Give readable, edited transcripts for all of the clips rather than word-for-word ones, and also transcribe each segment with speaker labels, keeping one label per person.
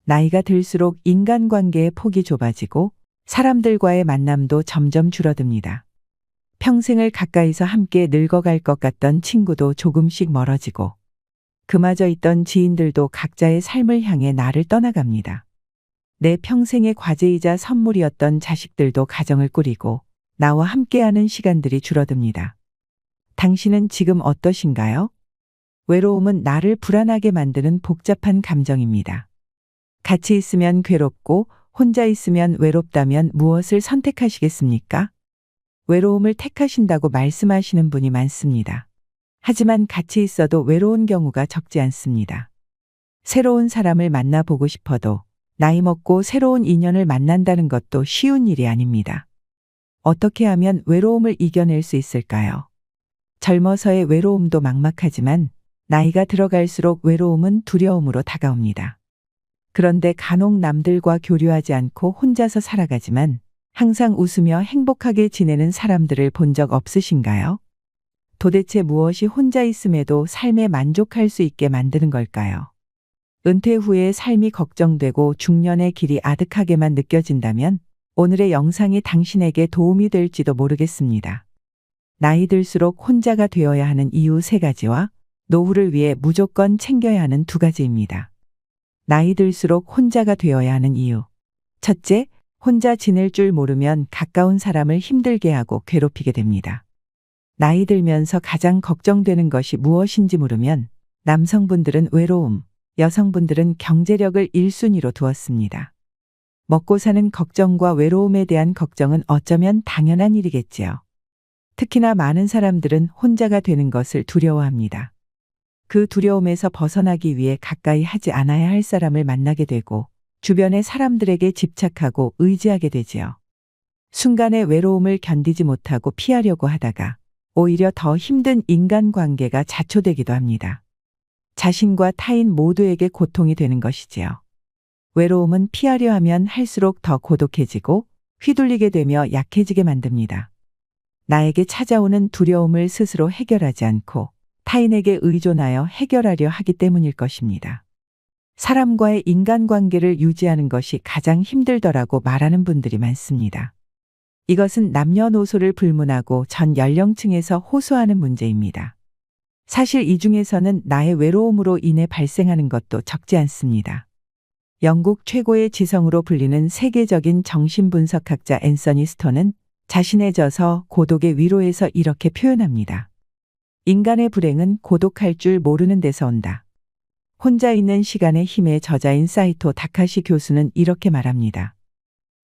Speaker 1: 나이가 들수록 인간관계의 폭이 좁아지고 사람들과의 만남도 점점 줄어듭니다. 평생을 가까이서 함께 늙어갈 것 같던 친구도 조금씩 멀어지고 그마저 있던 지인들도 각자의 삶을 향해 나를 떠나갑니다. 내 평생의 과제이자 선물이었던 자식들도 가정을 꾸리고 나와 함께하는 시간들이 줄어듭니다. 당신은 지금 어떠신가요? 외로움은 나를 불안하게 만드는 복잡한 감정입니다. 같이 있으면 괴롭고 혼자 있으면 외롭다면 무엇을 선택하시겠습니까? 외로움을 택하신다고 말씀하시는 분이 많습니다. 하지만 같이 있어도 외로운 경우가 적지 않습니다. 새로운 사람을 만나보고 싶어도 나이 먹고 새로운 인연을 만난다는 것도 쉬운 일이 아닙니다. 어떻게 하면 외로움을 이겨낼 수 있을까요? 젊어서의 외로움도 막막하지만 나이가 들어갈수록 외로움은 두려움으로 다가옵니다. 그런데 간혹 남들과 교류하지 않고 혼자서 살아가지만 항상 웃으며 행복하게 지내는 사람들을 본 적 없으신가요? 도대체 무엇이 혼자 있음에도 삶에 만족할 수 있게 만드는 걸까요? 은퇴 후에 삶이 걱정되고 중년의 길이 아득하게만 느껴진다면 오늘의 영상이 당신에게 도움이 될지도 모르겠습니다. 나이 들수록 혼자가 되어야 하는 이유 3가지와 노후를 위해 무조건 챙겨야 하는 2가지입니다. 나이 들수록 혼자가 되어야 하는 이유. 첫째, 혼자 지낼 줄 모르면 가까운 사람을 힘들게 하고 괴롭히게 됩니다. 나이 들면서 가장 걱정되는 것이 무엇인지 물으면 남성분들은 외로움, 여성분들은 경제력을 1순위로 두었습니다. 먹고 사는 걱정과 외로움에 대한 걱정은 어쩌면 당연한 일이겠지요. 특히나 많은 사람들은 혼자가 되는 것을 두려워합니다. 그 두려움에서 벗어나기 위해 가까이 하지 않아야 할 사람을 만나게 되고 주변의 사람들에게 집착하고 의지하게 되지요. 순간의 외로움을 견디지 못하고 피하려고 하다가 오히려 더 힘든 인간관계가 자초되기도 합니다. 자신과 타인 모두에게 고통이 되는 것이지요. 외로움은 피하려 하면 할수록 더 고독해지고 휘둘리게 되며 약해지게 만듭니다. 나에게 찾아오는 두려움을 스스로 해결하지 않고 타인에게 의존하여 해결하려 하기 때문일 것입니다. 사람과의 인간관계를 유지하는 것이 가장 힘들더라고 말하는 분들이 많습니다. 이것은 남녀노소를 불문하고 전 연령층에서 호소하는 문제입니다. 사실 이 중에서는 나의 외로움으로 인해 발생하는 것도 적지 않습니다. 영국 최고의 지성으로 불리는 세계적인 정신분석학자 앤서니 스톤은 자신의 저서 고독의 위로에서 이렇게 표현합니다. 인간의 불행은 고독할 줄 모르는 데서 온다. 혼자 있는 시간의 힘의 저자인 사이토 다카시 교수는 이렇게 말합니다.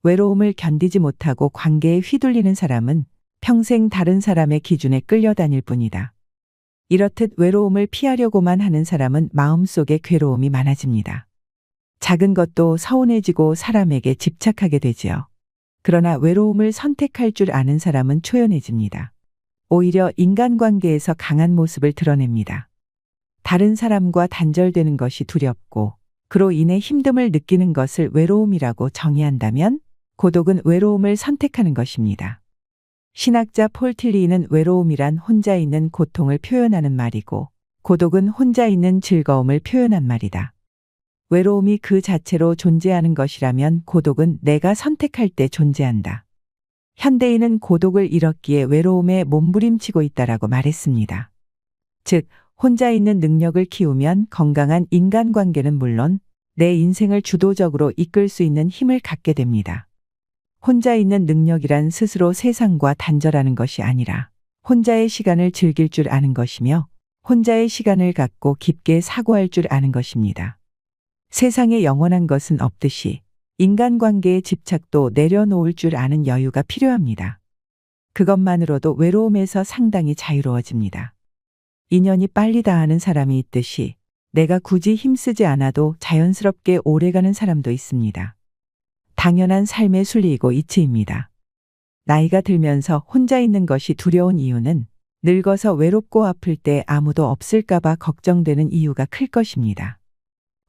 Speaker 1: 외로움을 견디지 못하고 관계에 휘둘리는 사람은 평생 다른 사람의 기준에 끌려다닐 뿐이다. 이렇듯 외로움을 피하려고만 하는 사람은 마음속에 괴로움이 많아집니다. 작은 것도 서운해지고 사람에게 집착하게 되지요. 그러나 외로움을 선택할 줄 아는 사람은 초연해집니다. 오히려 인간관계에서 강한 모습을 드러냅니다. 다른 사람과 단절되는 것이 두렵고 그로 인해 힘듦을 느끼는 것을 외로움이라고 정의한다면 고독은 외로움을 선택하는 것입니다. 신학자 폴 틸리는 외로움이란 혼자 있는 고통을 표현하는 말이고 고독은 혼자 있는 즐거움을 표현한 말이다. 외로움이 그 자체로 존재하는 것이라면 고독은 내가 선택할 때 존재한다. 현대인은 고독을 잃었기에 외로움에 몸부림치고 있다라고 말했습니다. 즉, 혼자 있는 능력을 키우면 건강한 인간관계는 물론 내 인생을 주도적으로 이끌 수 있는 힘을 갖게 됩니다. 혼자 있는 능력이란 스스로 세상과 단절하는 것이 아니라 혼자의 시간을 즐길 줄 아는 것이며 혼자의 시간을 갖고 깊게 사고할 줄 아는 것입니다. 세상에 영원한 것은 없듯이 인간관계의 집착도 내려놓을 줄 아는 여유가 필요합니다. 그것만으로도 외로움에서 상당히 자유로워집니다. 인연이 빨리 닿는 사람이 있듯이 내가 굳이 힘쓰지 않아도 자연스럽게 오래가는 사람도 있습니다. 당연한 삶의 순리이고 이치입니다. 나이가 들면서 혼자 있는 것이 두려운 이유는 늙어서 외롭고 아플 때 아무도 없을까봐 걱정되는 이유가 클 것입니다.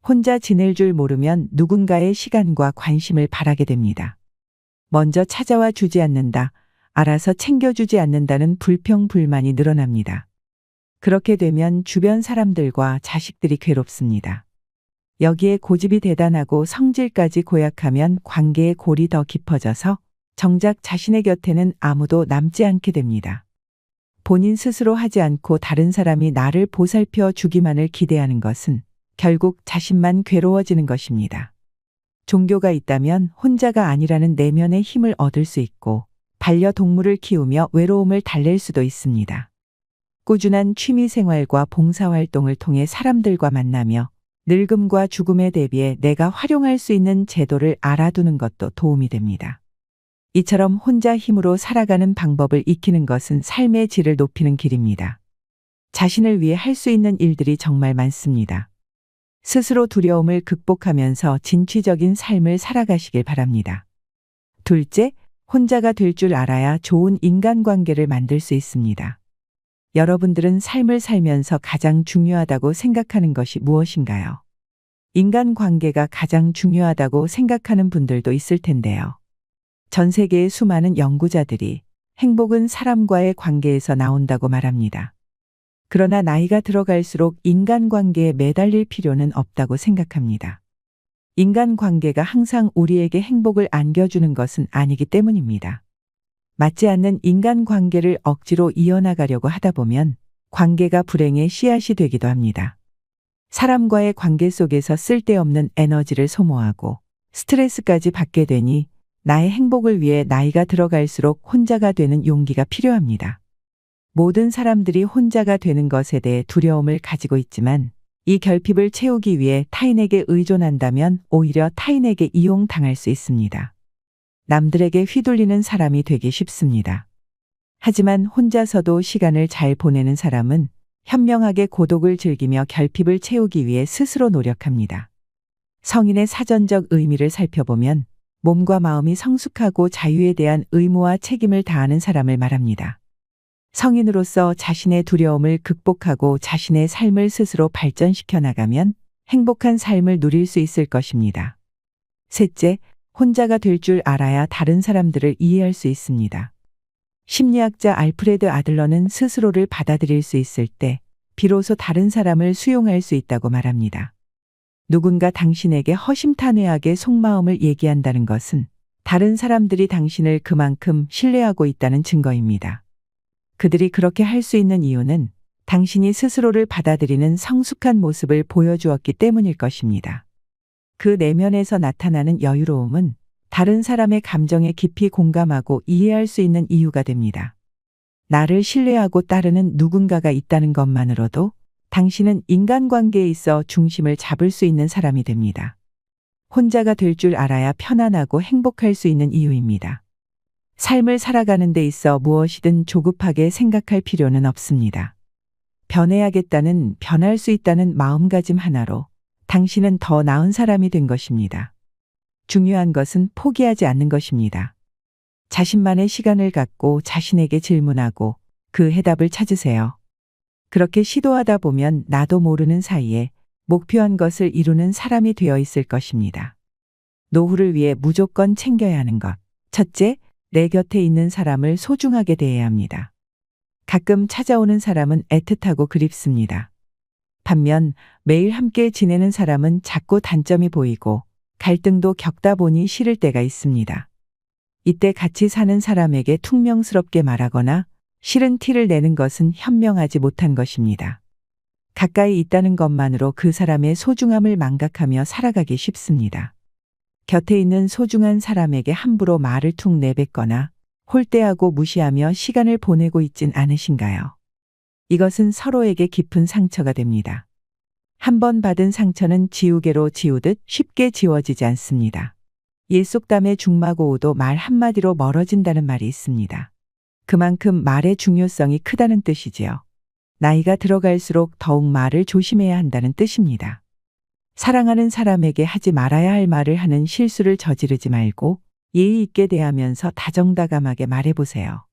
Speaker 1: 혼자 지낼 줄 모르면 누군가의 시간과 관심을 바라게 됩니다. 먼저 찾아와 주지 않는다, 알아서 챙겨주지 않는다는 불평불만이 늘어납니다. 그렇게 되면 주변 사람들과 자식들이 괴롭습니다. 여기에 고집이 대단하고 성질까지 고약하면 관계의 골이 더 깊어져서 정작 자신의 곁에는 아무도 남지 않게 됩니다. 본인 스스로 하지 않고 다른 사람이 나를 보살펴 주기만을 기대하는 것은 결국 자신만 괴로워지는 것입니다. 종교가 있다면 혼자가 아니라는 내면의 힘을 얻을 수 있고 반려동물을 키우며 외로움을 달랠 수도 있습니다. 꾸준한 취미 생활과 봉사활동을 통해 사람들과 만나며 늙음과 죽음에 대비해 내가 활용할 수 있는 제도를 알아두는 것도 도움이 됩니다. 이처럼 혼자 힘으로 살아가는 방법을 익히는 것은 삶의 질을 높이는 길입니다. 자신을 위해 할 수 있는 일들이 정말 많습니다. 스스로 두려움을 극복하면서 진취적인 삶을 살아가시길 바랍니다. 둘째, 혼자가 될 줄 알아야 좋은 인간관계를 만들 수 있습니다. 여러분들은 삶을 살면서 가장 중요하다고 생각하는 것이 무엇인가요? 인간관계가 가장 중요하다고 생각하는 분들도 있을 텐데요. 전 세계의 수많은 연구자들이 행복은 사람과의 관계에서 나온다고 말합니다. 그러나 나이가 들어갈수록 인간관계에 매달릴 필요는 없다고 생각합니다. 인간관계가 항상 우리에게 행복을 안겨주는 것은 아니기 때문입니다. 맞지 않는 인간관계를 억지로 이어나가려고 하다 보면 관계가 불행의 씨앗이 되기도 합니다. 사람과의 관계 속에서 쓸데없는 에너지를 소모하고 스트레스까지 받게 되니 나의 행복을 위해 나이가 들어갈수록 혼자가 되는 용기가 필요합니다. 모든 사람들이 혼자가 되는 것에 대해 두려움을 가지고 있지만 이 결핍을 채우기 위해 타인에게 의존한다면 오히려 타인에게 이용당할 수 있습니다. 남들에게 휘둘리는 사람이 되기 쉽습니다. 하지만 혼자서도 시간을 잘 보내는 사람은 현명하게 고독을 즐기며 결핍을 채우기 위해 스스로 노력합니다. 성인의 사전적 의미를 살펴보면 몸과 마음이 성숙하고 자유에 대한 의무와 책임을 다하는 사람을 말합니다. 성인으로서 자신의 두려움을 극복하고 자신의 삶을 스스로 발전시켜 나가면 행복한 삶을 누릴 수 있을 것입니다. 셋째, 혼자가 될 줄 알아야 다른 사람들을 이해할 수 있습니다. 심리학자 알프레드 아들러는 스스로를 받아들일 수 있을 때 비로소 다른 사람을 수용할 수 있다고 말합니다. 누군가 당신에게 허심탄회하게 속마음을 얘기한다는 것은 다른 사람들이 당신을 그만큼 신뢰하고 있다는 증거입니다. 그들이 그렇게 할 수 있는 이유는 당신이 스스로를 받아들이는 성숙한 모습을 보여주었기 때문일 것입니다. 그 내면에서 나타나는 여유로움은 다른 사람의 감정에 깊이 공감하고 이해할 수 있는 이유가 됩니다. 나를 신뢰하고 따르는 누군가가 있다는 것만으로도 당신은 인간관계에 있어 중심을 잡을 수 있는 사람이 됩니다. 혼자가 될 줄 알아야 편안하고 행복할 수 있는 이유입니다. 삶을 살아가는 데 있어 무엇이든 조급하게 생각할 필요는 없습니다. 변해야겠다는, 변할 수 있다는 마음가짐 하나로 당신은 더 나은 사람이 된 것입니다. 중요한 것은 포기하지 않는 것입니다. 자신만의 시간을 갖고 자신에게 질문하고 그 해답을 찾으세요. 그렇게 시도하다 보면 나도 모르는 사이에 목표한 것을 이루는 사람이 되어 있을 것입니다. 노후를 위해 무조건 챙겨야 하는 것. 첫째, 내 곁에 있는 사람을 소중하게 대해야 합니다. 가끔 찾아오는 사람은 애틋하고 그립습니다. 반면 매일 함께 지내는 사람은 자꾸 단점이 보이고 갈등도 겪다 보니 싫을 때가 있습니다. 이때 같이 사는 사람에게 퉁명스럽게 말하거나 싫은 티를 내는 것은 현명하지 못한 것입니다. 가까이 있다는 것만으로 그 사람의 소중함을 망각하며 살아가기 쉽습니다. 곁에 있는 소중한 사람에게 함부로 말을 툭 내뱉거나 홀대하고 무시하며 시간을 보내고 있진 않으신가요? 이것은 서로에게 깊은 상처가 됩니다. 한 번 받은 상처는 지우개로 지우듯 쉽게 지워지지 않습니다. 일 속담에 중마고우도 말 한마디로 멀어진다는 말이 있습니다. 그만큼 말의 중요성이 크다는 뜻이지요. 나이가 들어갈수록 더욱 말을 조심해야 한다는 뜻입니다. 사랑하는 사람에게 하지 말아야 할 말을 하는 실수를 저지르지 말고 예의 있게 대하면서 다정다감하게 말해보세요.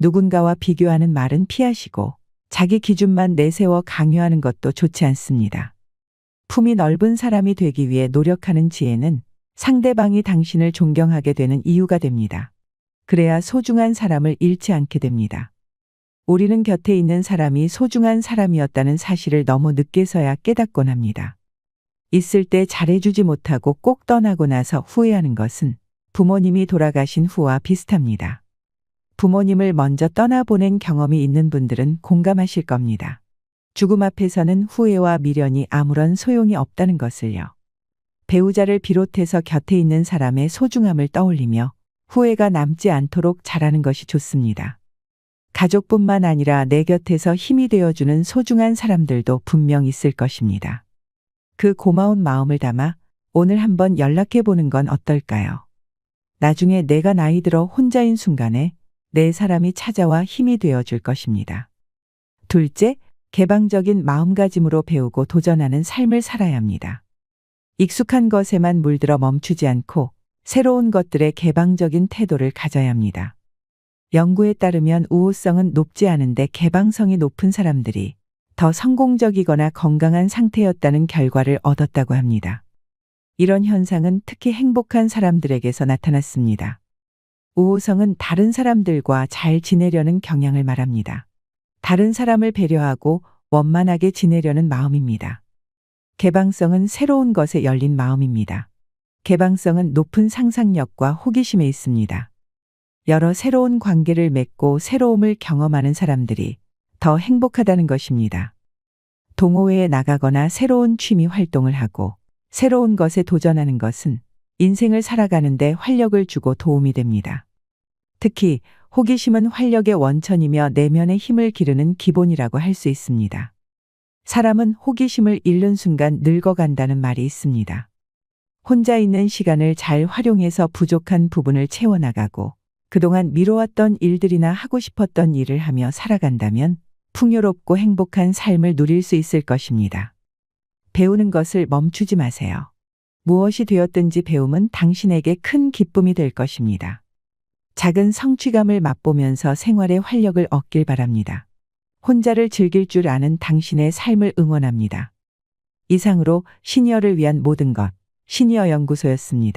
Speaker 1: 누군가와 비교하는 말은 피하시고 자기 기준만 내세워 강요하는 것도 좋지 않습니다. 품이 넓은 사람이 되기 위해 노력하는 지혜는 상대방이 당신을 존경하게 되는 이유가 됩니다. 그래야 소중한 사람을 잃지 않게 됩니다. 우리는 곁에 있는 사람이 소중한 사람이었다는 사실을 너무 늦게서야 깨닫곤 합니다. 있을 때 잘해주지 못하고 꼭 떠나고 나서 후회하는 것은 부모님이 돌아가신 후와 비슷합니다. 부모님을 먼저 떠나보낸 경험이 있는 분들은 공감하실 겁니다. 죽음 앞에서는 후회와 미련이 아무런 소용이 없다는 것을요. 배우자를 비롯해서 곁에 있는 사람의 소중함을 떠올리며 후회가 남지 않도록 잘하는 것이 좋습니다. 가족뿐만 아니라 내 곁에서 힘이 되어주는 소중한 사람들도 분명 있을 것입니다. 그 고마운 마음을 담아 오늘 한번 연락해 보는 건 어떨까요? 나중에 내가 나이 들어 혼자인 순간에 내 사람이 찾아와 힘이 되어줄 것입니다. 둘째, 개방적인 마음가짐으로 배우고 도전하는 삶을 살아야 합니다. 익숙한 것에만 물들어 멈추지 않고 새로운 것들에 개방적인 태도를 가져야 합니다. 연구에 따르면 우호성은 높지 않은데 개방성이 높은 사람들이 더 성공적이거나 건강한 상태였다는 결과를 얻었다고 합니다. 이런 현상은 특히 행복한 사람들에게서 나타났습니다. 우호성은 다른 사람들과 잘 지내려는 경향을 말합니다. 다른 사람을 배려하고 원만하게 지내려는 마음입니다. 개방성은 새로운 것에 열린 마음입니다. 개방성은 높은 상상력과 호기심에 있습니다. 여러 새로운 관계를 맺고 새로움을 경험하는 사람들이 더 행복하다는 것입니다. 동호회에 나가거나 새로운 취미 활동을 하고 새로운 것에 도전하는 것은 인생을 살아가는데 활력을 주고 도움이 됩니다. 특히 호기심은 활력의 원천이며 내면의 힘을 기르는 기본이라고 할 수 있습니다. 사람은 호기심을 잃는 순간 늙어간다는 말이 있습니다. 혼자 있는 시간을 잘 활용해서 부족한 부분을 채워나가고 그동안 미뤄왔던 일들이나 하고 싶었던 일을 하며 살아간다면 풍요롭고 행복한 삶을 누릴 수 있을 것입니다. 배우는 것을 멈추지 마세요. 무엇이 되었든지 배움은 당신에게 큰 기쁨이 될 것입니다. 작은 성취감을 맛보면서 생활의 활력을 얻길 바랍니다. 혼자를 즐길 줄 아는 당신의 삶을 응원합니다. 이상으로 시니어를 위한 모든 것, 시니어 연구소였습니다.